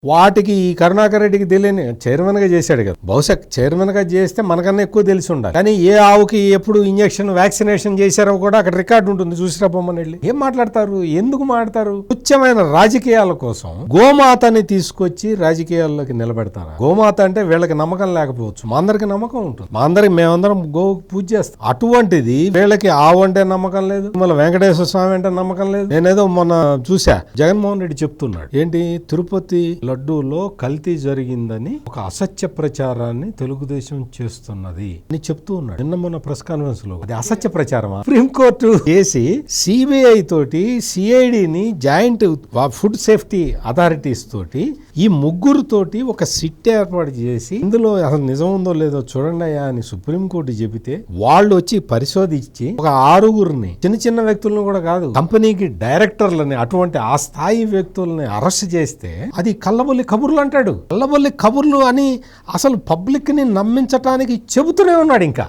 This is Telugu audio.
వాటికి ఈ కరుణాకర్ రెడ్డికి తెలియని చైర్మన్ గా చేశాడు కదా, బహుశా చైర్మన్ గా చేస్తే మనకన్నా ఎక్కువ తెలిసి ఉండాలి. కానీ ఏ ఆవుకి ఎప్పుడు ఇంజక్షన్ వ్యాక్సినేషన్ చేశారో కూడా అక్కడ రికార్డు ఉంటుంది, చూసిరా బొమ్మని వెళ్ళి. ఏం మాట్లాడతారు, ఎందుకు మాట్లాడతారు? తుచ్చమైన రాజకీయాల కోసం గోమాతని తీసుకొచ్చి రాజకీయాల్లోకి నిలబెడతారా? గోమాత అంటే వీళ్ళకి నమ్మకం లేకపోవచ్చు, మా అందరికి నమ్మకం ఉంటుంది, మా అందరికి మేమందరం గోవుకు పూజ చేస్తాం. అటువంటిది వీళ్ళకి ఆవు అంటే నమ్మకం లేదు, మళ్ళీ వెంకటేశ్వర స్వామి అంటే నమ్మకం లేదు. నేనేదో మొన్న చూసా, జగన్మోహన్ రెడ్డి చెప్తున్నాడు ఏంటి, తిరుపతి లడ్డూలో కల్తీ జరిగిందని ఒక అసత్య ప్రచారాన్ని తెలుగుదేశం చేస్తున్నది అని చెప్తూ ఉన్నాడు. నిన్న మొన్న ప్రెస్ కాన్ఫరెన్స్ లో అది అసత్య ప్రచారమా? సుప్రీంకోర్టు చేసి సిబిఐ తోటి సిఐడిని జాయింట్ ఫుడ్ సేఫ్టీ అథారిటీస్ తోటి ఈ ముగ్గురు తోటి ఒక సిట్ ఏర్పాటు చేసి ఇందులో అసలు నిజం ఉందో లేదో చూడండి అయ్యా అని సుప్రీంకోర్టు చెబితే వాళ్ళు వచ్చి పరిశోధించి ఒక 6గురిని, చిన్న చిన్న వ్యక్తులను కూడా కాదు, కంపెనీకి డైరెక్టర్లని, అటువంటి ఆ స్థాయి వ్యక్తుల్ని అరెస్ట్ చేస్తే అది కల్లబొల్లి కబుర్లు అంటాడు. కల్లబొల్లి కబుర్లు అని అసలు పబ్లిక్ ని నమ్మించటానికి చెబుతూనే ఉన్నాడు ఇంకా.